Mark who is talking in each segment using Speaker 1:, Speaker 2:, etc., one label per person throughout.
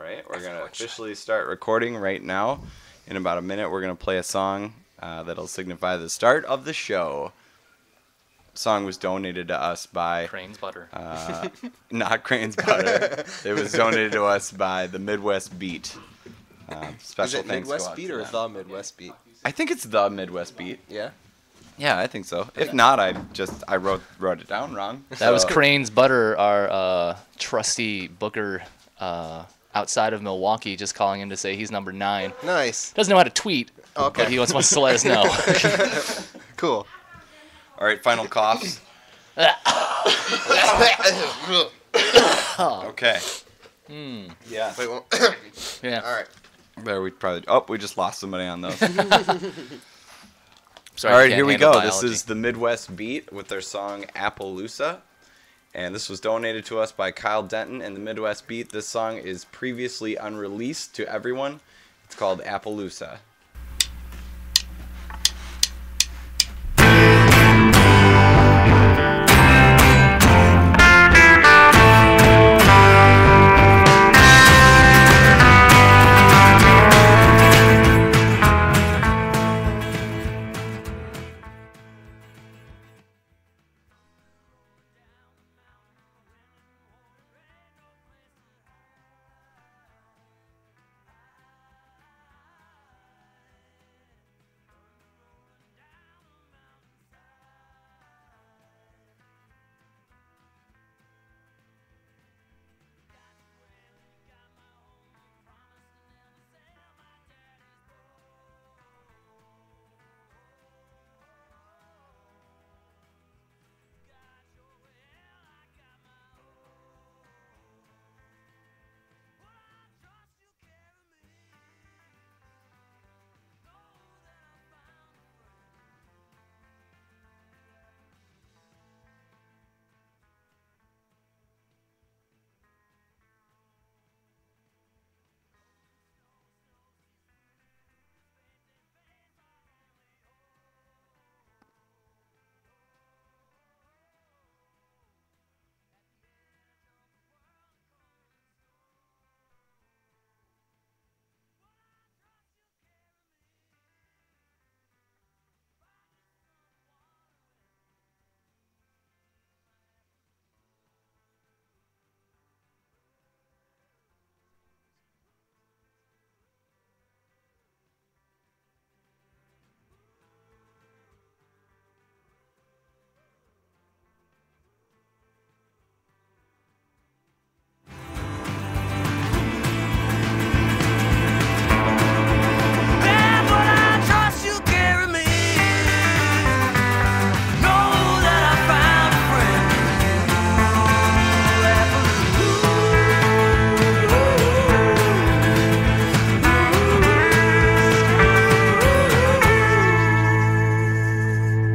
Speaker 1: right, we're going to officially start recording right now. In about a minute, we're going to play a song that'll signify the start of the show. The song was donated to us by...
Speaker 2: Crane's Butter.
Speaker 1: Not Crane's Butter. It was donated to us by the Midwest Beat. Special
Speaker 3: Is it
Speaker 1: thanks
Speaker 3: Midwest Beat or
Speaker 1: them.
Speaker 3: The Midwest Beat?
Speaker 1: I think it's the Midwest Beat.
Speaker 3: Yeah?
Speaker 1: Yeah, I think so. If not, I wrote it down wrong.
Speaker 2: That was Crane's Butter, our trusty booker outside of Milwaukee, just calling in to say he's number 9.
Speaker 3: Nice.
Speaker 2: Doesn't know how to tweet,
Speaker 3: Okay.
Speaker 2: but he wants to let us know.
Speaker 3: Cool.
Speaker 1: All right, final coughs. Okay. Yeah.
Speaker 3: Wait, well,
Speaker 2: Yeah.
Speaker 3: all right.
Speaker 1: There we probably. Oh, we just lost somebody on those.
Speaker 2: Sorry,
Speaker 1: All right,
Speaker 2: can't
Speaker 1: here we
Speaker 2: handle
Speaker 1: go.
Speaker 2: biology.
Speaker 1: This is the Midwest Beat with their song Appaloosa. And this was donated to us by Kyle Denton and the Midwest Beat. This song is previously unreleased to everyone. It's called Appaloosa.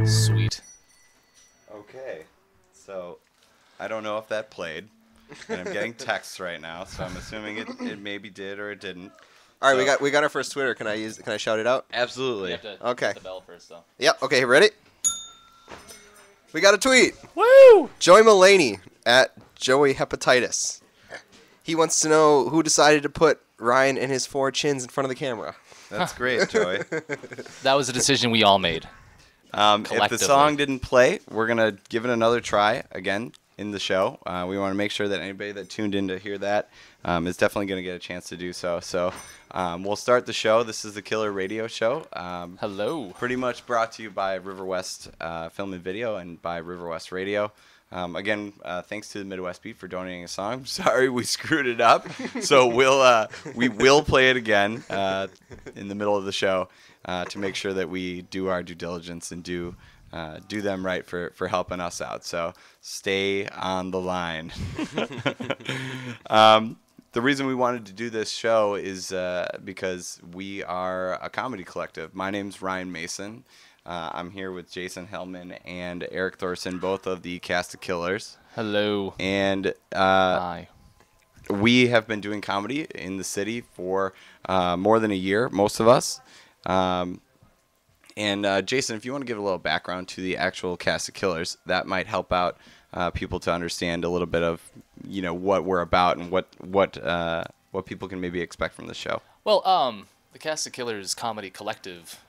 Speaker 2: Sweet.
Speaker 1: Okay. So, I don't know if that played. And I'm getting texts right now, so I'm assuming it maybe did or it didn't.
Speaker 3: All right,
Speaker 1: So-
Speaker 3: we got our first Twitter. Can I shout it out?
Speaker 1: Absolutely.
Speaker 2: You have to
Speaker 3: Okay.
Speaker 2: hit the bell first, though.
Speaker 3: Yep. Okay, ready? We got a tweet.
Speaker 2: Woo!
Speaker 3: Joey Mullaney at Joey Hepatitis. He wants to know who decided to put Ryan and his 4 chins in front of the camera.
Speaker 1: That's great, Joey.
Speaker 2: That was a decision we all made.
Speaker 1: If the
Speaker 2: Collectively.
Speaker 1: song didn't play, we're going to give it another try again in the show. We want to make sure that anybody that tuned in to hear that is definitely going to get a chance to do so. So we'll start the show. This is the Killer Radio Show.
Speaker 2: Hello.
Speaker 1: Pretty much brought to you by River West Film and Video and by River West Radio. Again, thanks to the Midwest Beat for donating a song. Sorry we screwed it up. So we will play it again in the middle of the show to make sure that we do our due diligence and do them right for helping us out. So stay on the line. The reason we wanted to do this show is because we are a comedy collective. My name's Ryan Mason. I'm here with Jason Hellman and Eric Thorson, both of the cast of Killers.
Speaker 2: Hello.
Speaker 1: And
Speaker 2: Hi.
Speaker 1: we have been doing comedy in the city for more than a year, most of us. And Jason, if you want to give a little background to the actual cast of Killers, that might help out people to understand a little bit of, what we're about and what what people can maybe expect from the show.
Speaker 2: Well, the Cast of Killers Comedy Collective,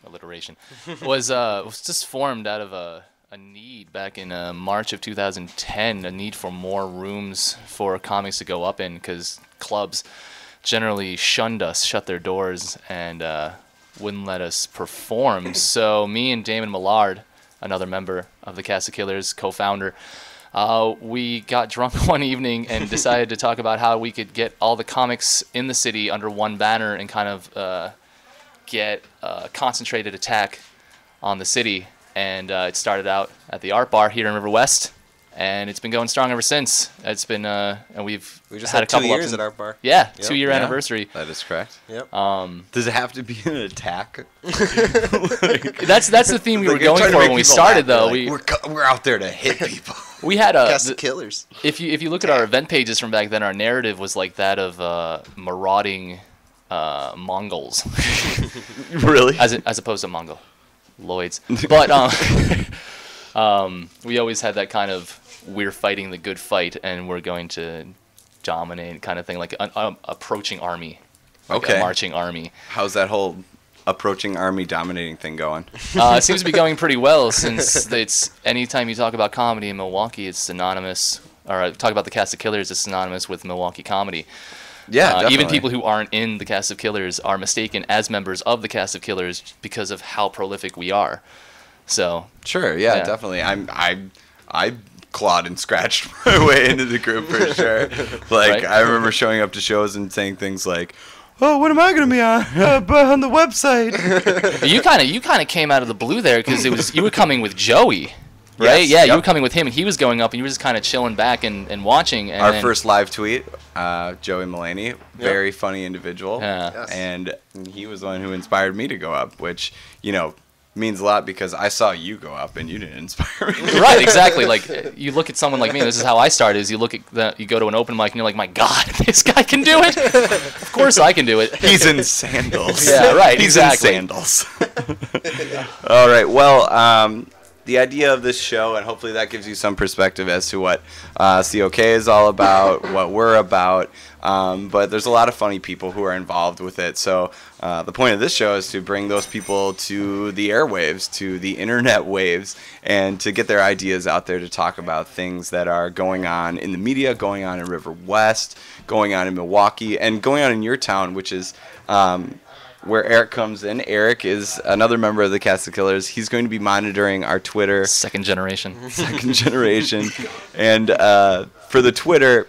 Speaker 2: alliteration, was just formed out of a need back in March of 2010, a need for more rooms for comics to go up in, because clubs generally shunned us, shut their doors, and wouldn't let us perform. So me and Damon Millard, another member of the Cast of Killers, co-founder, we got drunk one evening and decided to talk about how we could get all the comics in the city under one banner and kind of get a concentrated attack on the city. And it started out at the Art Bar here in River West, and it's been going strong ever since. It's been, and we
Speaker 3: just
Speaker 2: had a couple
Speaker 3: 2 years
Speaker 2: ups
Speaker 3: at Art Bar.
Speaker 2: Yeah,
Speaker 3: Yep.
Speaker 2: 2-year
Speaker 1: Yeah,
Speaker 2: anniversary.
Speaker 1: That is correct.
Speaker 3: Yep.
Speaker 1: Does it have to be an attack?
Speaker 2: That's the theme we were
Speaker 1: Like, you're
Speaker 2: going
Speaker 1: trying to
Speaker 2: for
Speaker 1: make
Speaker 2: when we
Speaker 1: people
Speaker 2: started,
Speaker 1: laugh.
Speaker 2: though.
Speaker 1: You're like, we're out there to hit people.
Speaker 2: We had
Speaker 3: Cast of Killers.
Speaker 2: if you look at our event pages from back then, our narrative was like that of marauding Mongols,
Speaker 1: Really?
Speaker 2: as opposed to Mongoloids. But we always had that kind of we're fighting the good fight and we're going to dominate kind of thing, like an approaching army, like
Speaker 1: Okay.
Speaker 2: a marching army.
Speaker 1: How's that whole approaching army dominating thing going?
Speaker 2: It seems to be going pretty well, since it's anytime you talk about comedy in Milwaukee, it's synonymous, or talk about the Cast of Killers, it's synonymous with Milwaukee comedy.
Speaker 1: Yeah, definitely.
Speaker 2: Even people who aren't in the Cast of Killers are mistaken as members of the Cast of Killers because of how prolific we are. So
Speaker 1: Sure, yeah,
Speaker 2: Yeah.
Speaker 1: definitely. I clawed and scratched my way into the group for sure. Like,
Speaker 2: Right.
Speaker 1: I remember showing up to shows and saying things like, "Oh, what am I gonna be on? On the website."
Speaker 2: you kind of came out of the blue there, because you were coming with Joey, right?
Speaker 1: Yes,
Speaker 2: Yeah, you
Speaker 1: yep.
Speaker 2: were coming with him, and he was going up, and you were just kind of chilling back and watching. And
Speaker 1: Our
Speaker 2: then-
Speaker 1: first live tweet, Joey Mulaney, very funny individual,
Speaker 2: Yeah.
Speaker 3: Yes.
Speaker 1: and he was the one who inspired me to go up, which means a lot because I saw you go up and you didn't inspire me.
Speaker 2: Right, exactly. Like, you look at someone like me, and this is how I started, is you look at you go to an open mic and you're like, my God, this guy can do it. Of course I can do it.
Speaker 1: He's in sandals.
Speaker 2: Yeah, right,
Speaker 1: He's
Speaker 2: exactly.
Speaker 1: in sandals. All right. Well, the idea of this show, and hopefully that gives you some perspective as to what COK is all about, what we're about. But there's a lot of funny people who are involved with it. So the point of this show is to bring those people to the airwaves, to the internet waves, and to get their ideas out there to talk about things that are going on in the media, going on in River West, going on in Milwaukee, and going on in your town, which is where Eric comes in. Eric is another member of the Cast of Killers. He's going to be monitoring our Twitter,
Speaker 2: Second generation.
Speaker 1: second generation. And for the Twitter,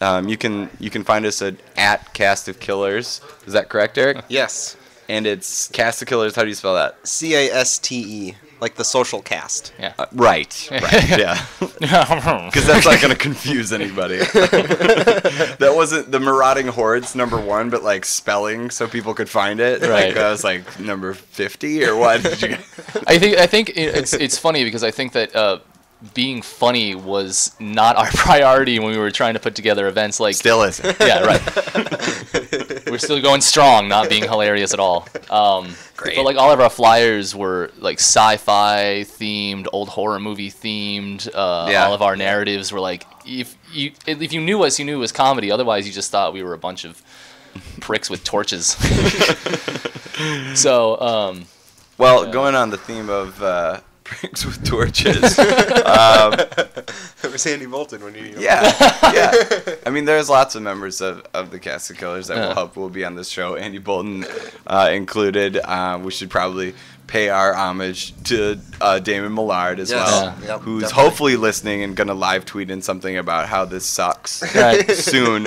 Speaker 1: you can find us at Cast of Killers. Is that correct, Eric?
Speaker 3: Yes.
Speaker 1: And it's Cast of Killers. How do you spell that?
Speaker 3: CASTE, like the social cast.
Speaker 2: Yeah.
Speaker 1: Right. Yeah. Because that's not going to confuse anybody. That wasn't the Marauding Hordes #1, but like spelling so people could find it.
Speaker 2: Right.
Speaker 1: Like that was like number 50 or what? Did you?
Speaker 2: I think it's funny, because I think that being funny was not our priority when we were trying to put together events. Like,
Speaker 1: Still isn't.
Speaker 2: yeah, right. We're still going strong, not being hilarious at all.
Speaker 1: Great.
Speaker 2: But like all of our flyers were like sci-fi themed, old horror movie themed.
Speaker 1: Yeah.
Speaker 2: All of our narratives were like, if you knew us, you knew it was comedy. Otherwise, you just thought we were a bunch of pricks with torches. So.
Speaker 1: Well, going on the theme of pricks with torches.
Speaker 3: It was Andy Bolton when you.
Speaker 1: Yeah. I mean, there's lots of members of the Cast of Killers that will be on this show. Andy Bolton included. We should probably pay our homage to Damon Millard as
Speaker 3: Yes.
Speaker 1: well,
Speaker 3: Yeah. Yep,
Speaker 1: who's
Speaker 3: definitely.
Speaker 1: hopefully listening and gonna live tweet in something about how this sucks
Speaker 2: Right.
Speaker 1: soon,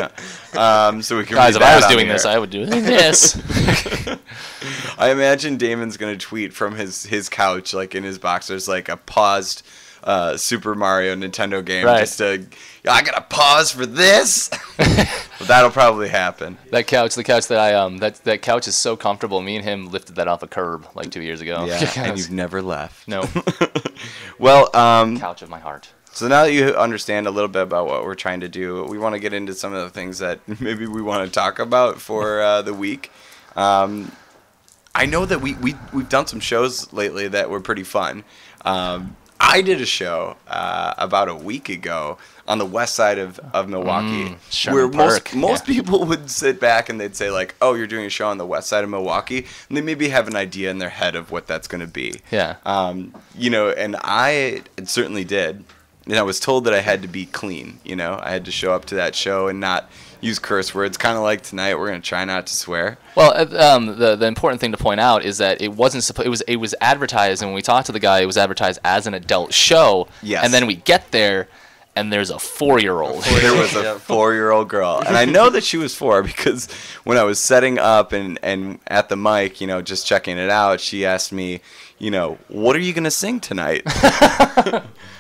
Speaker 1: so we can.
Speaker 2: Guys,
Speaker 1: read
Speaker 2: if I
Speaker 1: that
Speaker 2: was
Speaker 1: on
Speaker 2: doing
Speaker 1: the
Speaker 2: this,
Speaker 1: air.
Speaker 2: I would do this.
Speaker 1: I imagine Damon's gonna tweet from his couch, like in his boxers, like a paused Super Mario Nintendo game,
Speaker 2: Right.
Speaker 1: just to. I gotta pause for this. But that'll probably happen.
Speaker 2: The couch that I that couch is so comfortable. Me and him lifted that off a curb like 2 years ago.
Speaker 1: Yeah, and you've never left.
Speaker 2: No.
Speaker 1: Well,
Speaker 2: Couch of my heart.
Speaker 1: so now that you understand a little bit about what we're trying to do, we want to get into some of the things that maybe we want to talk about for the week. I know that we've done some shows lately that were pretty fun. I did a show about a week ago on the west side of Milwaukee, where
Speaker 2: Sherman Park,
Speaker 1: most people would sit back and they'd say like, "Oh, you're doing a show on the west side of Milwaukee," and they maybe have an idea in their head of what that's going to be.
Speaker 2: Yeah.
Speaker 1: You know, and I certainly did, and I was told that I had to be clean. You know, I had to show up to that show and not use curse words. Kind of like tonight, we're going to try not to swear.
Speaker 2: Well, the important thing to point out is that it wasn't it was advertised, and when we talked to the guy, it was advertised as an adult show.
Speaker 1: Yes.
Speaker 2: And then we get there, and there's a 4-year-old.
Speaker 1: There was a 4-year-old girl, and I know that she was 4 because when I was setting up and at the mic, you know, just checking it out, she asked me, you know, what are you gonna sing tonight?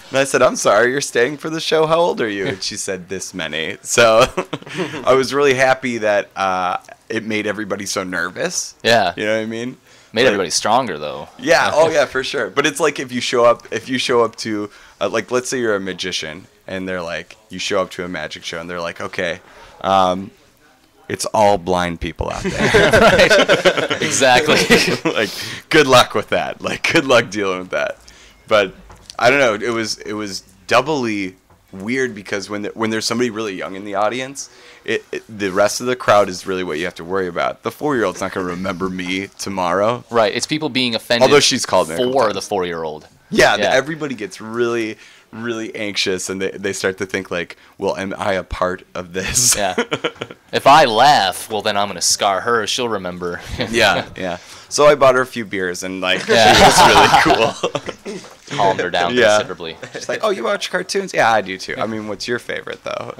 Speaker 1: And I said, I'm sorry, you're staying for the show. How old are you? And she said, this many. So I was really happy that it made everybody so nervous.
Speaker 2: Yeah.
Speaker 1: You know what I mean?
Speaker 2: Made everybody stronger, though.
Speaker 1: Yeah. Oh, yeah, for sure. But it's like if you show up to, like, let's say you're a magician, and they're like, you show up to a magic show, and they're like, okay, it's all blind people out there.
Speaker 2: Right. Exactly.
Speaker 1: Like, good luck with that. Like, good luck dealing with that. But I don't know. It was doubly weird because when there's somebody really young in the audience, the rest of the crowd is really what you have to worry about. The 4-year-old's not going to remember me tomorrow.
Speaker 2: Right. It's people being offended.
Speaker 1: Although she's called me
Speaker 2: for the 4-year-old.
Speaker 1: Yeah, everybody gets really, really anxious, and they start to think like, well, am I a part of this?
Speaker 2: Yeah. If I laugh, well, then I'm going to scar her. She'll remember.
Speaker 1: Yeah. So I bought her a few beers, and like,
Speaker 2: Yeah.
Speaker 1: she was really cool.
Speaker 2: Calmed her down
Speaker 1: Yeah.
Speaker 2: considerably.
Speaker 1: She's like, oh, you watch cartoons? Yeah, I do too. I mean, what's your favorite though?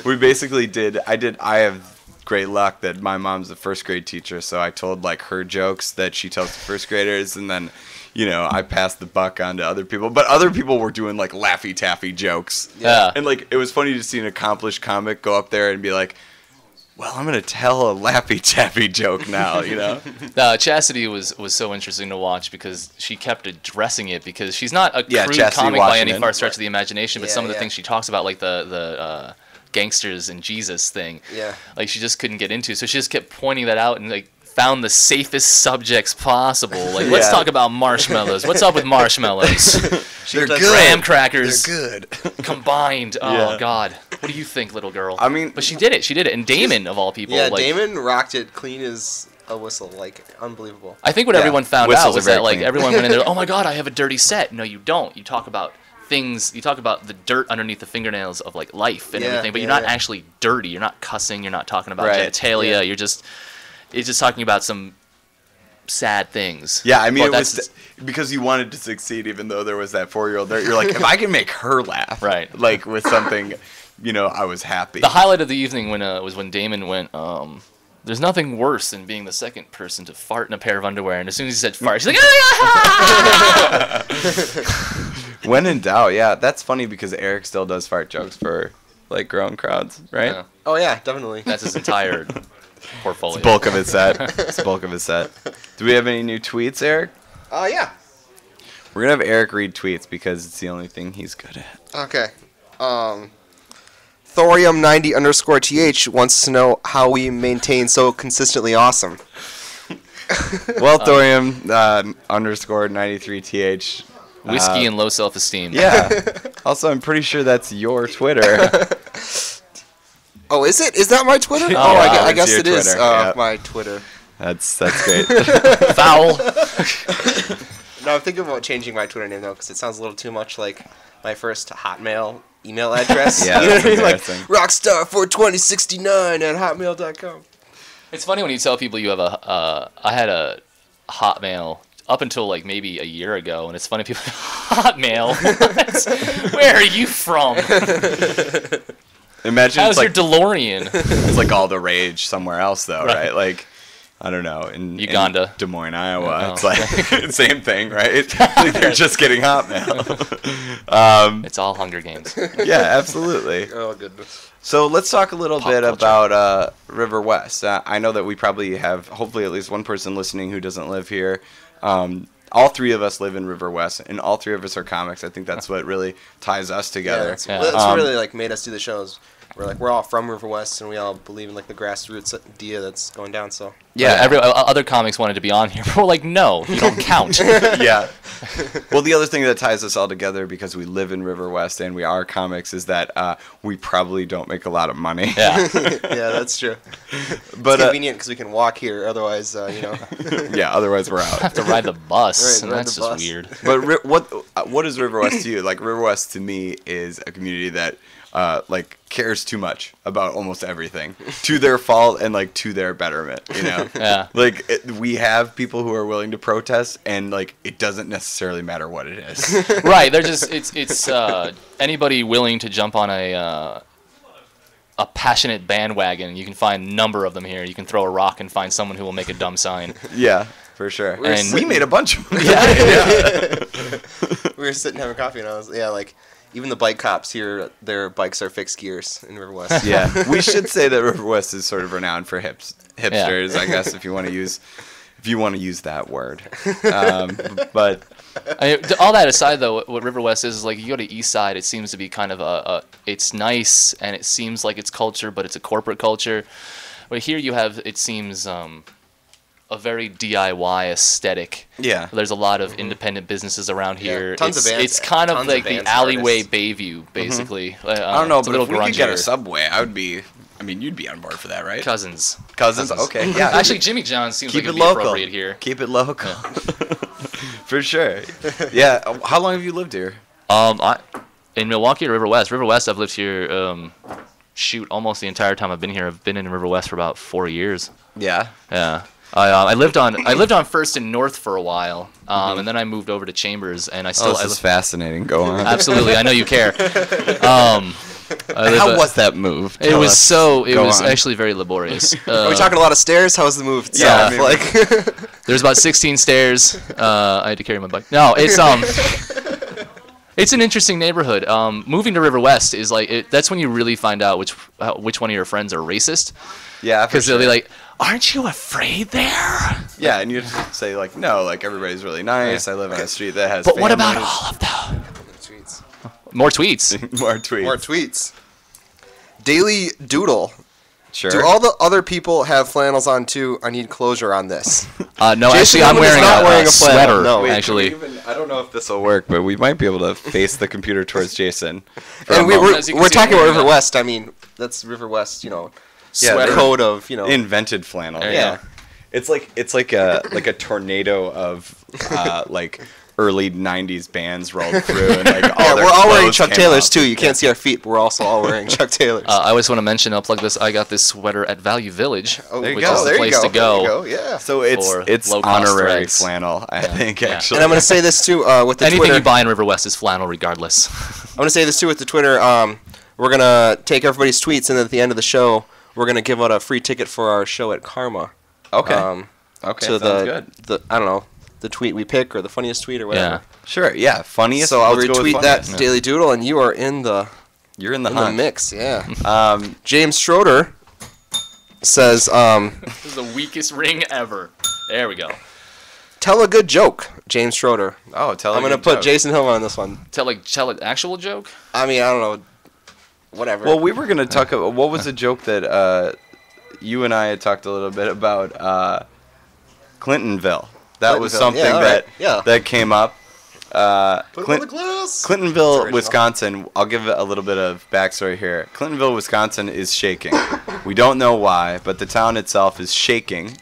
Speaker 1: We basically I have great luck that my mom's a first grade teacher, so I told like her jokes that she tells to first graders, and then, you know, I passed the buck on to other people. But other people were doing like Laffy Taffy jokes.
Speaker 2: Yeah.
Speaker 1: And like, it was funny to see an accomplished comic go up there and be like, well, I'm going to tell a Laffy Taffy joke now, you know?
Speaker 2: Chastity was so interesting to watch because she kept addressing it because she's not a crude
Speaker 1: Chastity
Speaker 2: comic by any
Speaker 1: Washington.
Speaker 2: far stretch of the imagination, but
Speaker 3: Yeah,
Speaker 2: some of the
Speaker 3: yeah.
Speaker 2: things she talks about, like the gangsters and Jesus thing,
Speaker 3: Yeah.
Speaker 2: like she just couldn't get into. So she just kept pointing that out and like found the safest subjects possible. Like, let's
Speaker 1: Yeah.
Speaker 2: talk about marshmallows. What's up with marshmallows?
Speaker 1: They're
Speaker 3: does
Speaker 1: good.
Speaker 2: Graham crackers
Speaker 1: They're good.
Speaker 2: combined. Oh
Speaker 1: Yeah.
Speaker 2: God, what do you think, little girl?
Speaker 1: I mean,
Speaker 2: but she did it. She did it. And Damon, of all people,
Speaker 3: Yeah,
Speaker 2: like,
Speaker 3: Damon rocked it clean as a whistle, like unbelievable.
Speaker 2: I think what
Speaker 1: Yeah.
Speaker 2: everyone found
Speaker 1: Whistles
Speaker 2: out was
Speaker 1: are very
Speaker 2: that like
Speaker 1: clean.
Speaker 2: everyone went in there, oh my God, I have a dirty set. No, you don't. You talk about things. You talk about the dirt underneath the fingernails of like life and
Speaker 3: Yeah,
Speaker 2: everything, but you're
Speaker 3: yeah,
Speaker 2: not
Speaker 3: yeah.
Speaker 2: actually dirty. You're not cussing. You're not talking about
Speaker 1: Right.
Speaker 2: genitalia.
Speaker 3: Yeah.
Speaker 2: You're just talking about some sad things.
Speaker 1: Yeah, I mean,
Speaker 2: Well,
Speaker 1: it was
Speaker 2: that's-
Speaker 1: because you wanted to succeed, even though there was that 4-year-old there. You're like, if I can make her laugh,
Speaker 2: Right.
Speaker 1: like with something, you know, I was happy.
Speaker 2: The highlight of the evening was when Damon went. There's nothing worse than being the second person to fart in a pair of underwear, and as soon as he said fart, she's like, ah!
Speaker 1: When in doubt, yeah, that's funny because Eric still does fart jokes for like grown crowds, right?
Speaker 2: Yeah.
Speaker 3: Oh yeah, definitely.
Speaker 2: That's his entire portfolio.
Speaker 1: Bulk of his set. It's the bulk of his set. Do we have any new tweets, Eric?
Speaker 3: Yeah.
Speaker 1: We're gonna have Eric read tweets because it's the only thing he's good at.
Speaker 3: Okay. Thorium90_th wants to know how we maintain so consistently awesome.
Speaker 1: Well, Thorium _93th.
Speaker 2: Whiskey and low self-esteem.
Speaker 1: Yeah. Also, I'm pretty sure that's your Twitter.
Speaker 3: Oh, is it? Is that my Twitter?
Speaker 2: Oh,
Speaker 3: I,
Speaker 2: wow,
Speaker 3: I
Speaker 1: it's
Speaker 3: guess
Speaker 1: your
Speaker 3: it is
Speaker 1: Twitter, yeah.
Speaker 3: my Twitter.
Speaker 1: That's great.
Speaker 2: Foul.
Speaker 3: No, I'm thinking about changing my Twitter name though, because it sounds a little too much like my first Hotmail email address.
Speaker 1: Yeah,
Speaker 3: You know what I
Speaker 1: that's
Speaker 3: mean? Like
Speaker 1: embarrassing.
Speaker 3: rockstar42069@hotmail.com.
Speaker 2: It's funny when you tell people you have I had a Hotmail up until like maybe a year ago, and it's funny people Hotmail. What? Where are you from?
Speaker 1: Imagine
Speaker 2: How's
Speaker 1: it's like
Speaker 2: your DeLorean?
Speaker 1: it's like all the rage somewhere else though, right? Like I don't know, in
Speaker 2: Uganda.
Speaker 1: in Des Moines, Iowa.
Speaker 2: Oh.
Speaker 1: It's like same thing, right? Like they're just getting Hotmail.
Speaker 2: It's all Hunger Games.
Speaker 1: Yeah, absolutely.
Speaker 3: Oh goodness.
Speaker 1: So let's talk a little
Speaker 2: Pop
Speaker 1: bit
Speaker 2: culture.
Speaker 1: about River West. I know that we probably have, hopefully, at least one person listening who doesn't live here. All three of us live in River West, and all three of us are comics. I think that's what really ties us
Speaker 3: Yeah,
Speaker 1: together.
Speaker 3: that's
Speaker 2: Yeah.
Speaker 3: that's
Speaker 1: Um,
Speaker 3: really like made us do the shows. we're all from River West, and we all believe in like the grassroots idea that's going down. So
Speaker 1: Yeah.
Speaker 2: Other comics wanted to be on here, but we're like, no, you don't count.
Speaker 1: Yeah. Well, the other thing that ties us all together, because we live in River West and we are comics, is that we probably don't make a lot of money.
Speaker 2: Yeah.
Speaker 3: yeah, that's true.
Speaker 1: But
Speaker 3: It's convenient because we can walk here. Otherwise,
Speaker 1: yeah, otherwise we're out.
Speaker 2: Have to ride the bus,
Speaker 3: Right,
Speaker 2: and
Speaker 3: ride
Speaker 2: that's
Speaker 3: the
Speaker 2: just
Speaker 3: bus.
Speaker 2: weird.
Speaker 1: But what is River West to you? Like, River West to me is a community that like cares too much about almost everything, to their fault and like to their betterment, you know.
Speaker 2: Yeah.
Speaker 1: Like we have people who are willing to protest, and like it doesn't necessarily matter what it is.
Speaker 2: Right. They're just it's anybody willing to jump on a passionate bandwagon. You can find a number of them here. You can throw a rock and find someone who will make a dumb sign.
Speaker 1: Yeah, for sure.
Speaker 2: And-
Speaker 1: And we made a bunch of them.
Speaker 3: we were sitting having coffee, and I was like, even the bike cops here, their bikes are fixed gears in River West.
Speaker 1: Yeah, we should say that River West is sort of renowned for hipsters, I guess, if you want to use that word. But
Speaker 2: I mean, all that aside, though, what River West is like, you go to East Side, it seems to be kind of it's nice and it seems like it's culture, but it's a corporate culture. But here you have, it seems, a very DIY aesthetic.
Speaker 1: yeah,
Speaker 2: There's a lot of independent businesses around here.
Speaker 3: tons of
Speaker 2: it's,
Speaker 3: bands-
Speaker 2: it's kind of
Speaker 3: tons of
Speaker 2: like the
Speaker 3: bands and
Speaker 2: alleyway
Speaker 3: artists.
Speaker 2: Bayview, basically.
Speaker 1: I don't know,
Speaker 2: it's a
Speaker 1: but
Speaker 2: little
Speaker 1: if we could get a
Speaker 2: grungier.
Speaker 1: Subway, you'd be on board for that, right?
Speaker 2: Cousins.
Speaker 1: Cousins, okay, yeah.
Speaker 2: Actually, Jimmy John's seems
Speaker 1: Keep
Speaker 2: like
Speaker 1: it
Speaker 2: it'd be
Speaker 1: local.
Speaker 2: appropriate here.
Speaker 1: Keep it local. For sure. Yeah. How long have you lived here?
Speaker 2: In Milwaukee or River West? River West, I've lived here, almost the entire time I've been here. I've been in River West for about 4 years.
Speaker 1: Yeah.
Speaker 2: Yeah. I lived on First and North for a while, and then I moved over to Chambers, and I still.
Speaker 1: This is fascinating. Go on.
Speaker 2: Absolutely, I know you care.
Speaker 1: How was that move?
Speaker 2: It
Speaker 1: Tell
Speaker 2: was
Speaker 1: us.
Speaker 2: It
Speaker 1: Go
Speaker 2: was
Speaker 1: on.
Speaker 2: actually very laborious.
Speaker 3: Are we talking a lot of stairs? How's the move
Speaker 1: Yeah,
Speaker 3: itself?
Speaker 1: I mean-
Speaker 2: There's about 16 stairs. I had to carry my bike. No, it's an interesting neighborhood. Moving to River West is like that's when you really find out which one of your friends are racist,
Speaker 1: Yeah, for
Speaker 2: because
Speaker 1: sure.
Speaker 2: they'll be like, "Aren't you afraid there?"
Speaker 1: Yeah, and you just say like, no, like everybody's really nice. I live on a street that has.
Speaker 2: But what about
Speaker 1: families.
Speaker 2: all of them?
Speaker 3: Tweets.
Speaker 2: More tweets.
Speaker 1: More tweets?
Speaker 3: More tweets. Daily Doodle.
Speaker 1: Sure.
Speaker 3: Do all the other people have flannels on too? I need closure on this.
Speaker 2: No,
Speaker 3: Jason
Speaker 2: actually, I'm
Speaker 3: Hillman is
Speaker 2: wearing
Speaker 3: not
Speaker 2: a
Speaker 3: wearing a flannel,
Speaker 2: sweater.
Speaker 3: no.
Speaker 1: Wait,
Speaker 2: Actually,
Speaker 1: can we even- I don't know if this will work, but we might be able to face the computer towards Jason. for a
Speaker 3: And
Speaker 1: moment.
Speaker 2: As you can
Speaker 3: we're
Speaker 2: see, I'm
Speaker 3: talking about
Speaker 2: wearing
Speaker 3: River
Speaker 2: a-
Speaker 3: West. I mean, that's River West.
Speaker 1: Yeah,
Speaker 3: Sweater
Speaker 1: they're-
Speaker 3: code of
Speaker 1: Invented flannel.
Speaker 2: There you
Speaker 1: Yeah.
Speaker 2: go.
Speaker 1: It's like a tornado of like early '90s bands rolled through, and like all
Speaker 3: Yeah,
Speaker 1: their
Speaker 3: we're all wearing
Speaker 1: clothes
Speaker 3: Chuck
Speaker 1: came
Speaker 3: Taylors
Speaker 1: off.
Speaker 3: too. You can't see our feet, but we're also all wearing Chuck Taylors.
Speaker 2: I always want to mention. I'll plug this. I got this sweater at Value Village,
Speaker 1: there you
Speaker 2: which
Speaker 1: go.
Speaker 2: is the
Speaker 3: there you
Speaker 2: place
Speaker 3: go.
Speaker 2: to go.
Speaker 3: There you go. Yeah.
Speaker 1: So
Speaker 2: for
Speaker 1: it's
Speaker 2: low-cost
Speaker 1: honorary
Speaker 2: threads.
Speaker 1: flannel, I think
Speaker 2: Yeah.
Speaker 1: actually.
Speaker 3: And I'm gonna say this too with the
Speaker 2: Anything
Speaker 3: Twitter.
Speaker 2: you buy in River West is flannel, regardless.
Speaker 3: I'm gonna say this too with the Twitter. We're gonna take everybody's tweets, and at the end of the show, we're gonna give out a free ticket for our show at Karma.
Speaker 1: Okay.
Speaker 3: To
Speaker 1: Okay. Sounds good.
Speaker 3: the I don't know, the tweet we pick or the funniest tweet or whatever.
Speaker 2: Yeah.
Speaker 1: Sure. Yeah. Funniest.
Speaker 3: So I'll
Speaker 1: let's go with
Speaker 3: retweet that
Speaker 1: funniest.
Speaker 3: Daily Doodle, and you are in the
Speaker 1: You're in the
Speaker 3: in the
Speaker 1: hunt.
Speaker 3: mix. Yeah.
Speaker 1: Um,
Speaker 3: James Schroeder says,
Speaker 2: This is the weakest ring ever. There we go.
Speaker 3: "Tell a good joke." James Schroeder.
Speaker 1: oh, tell.
Speaker 3: I'm gonna put Jason Hillman on this one.
Speaker 2: Tell an actual joke.
Speaker 3: I mean, I don't know. Whatever.
Speaker 1: Well, we were gonna talk about what was a joke that you and I had talked a little bit about Clintonville. That was
Speaker 3: Clintonville.
Speaker 1: something
Speaker 3: Yeah, all right.
Speaker 1: that
Speaker 3: Yeah.
Speaker 1: that came up.
Speaker 3: Put him on the glass. It's
Speaker 1: Clintonville,
Speaker 3: original.
Speaker 1: Wisconsin. I'll give a little bit of backstory here. Clintonville, Wisconsin is shaking. We don't know why, but the town itself is shaking,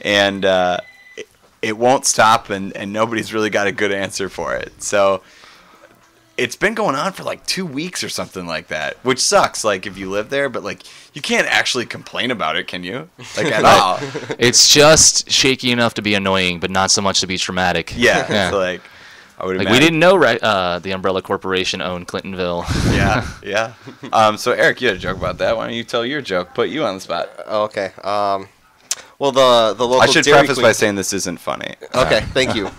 Speaker 1: and it won't stop, and nobody's really got a good answer for it. So it's been going on for like 2 weeks or something like that, which sucks. Like if you live there, but like you can't actually complain about it, can you? Like at all?
Speaker 2: It's just shaky enough to be annoying, but not so much to be traumatic.
Speaker 1: Yeah.
Speaker 2: Yeah.
Speaker 1: It's like I would
Speaker 2: Like
Speaker 1: imagine.
Speaker 2: we didn't know the Umbrella Corporation owned Clintonville.
Speaker 1: Yeah, yeah. So Eric, you had a joke about that. Why don't you tell your joke? Put you on the spot.
Speaker 3: Oh, okay. Well, the local.
Speaker 1: I should
Speaker 3: Dairy
Speaker 1: preface
Speaker 3: Queen-
Speaker 1: by saying this isn't funny.
Speaker 3: Okay, thank you.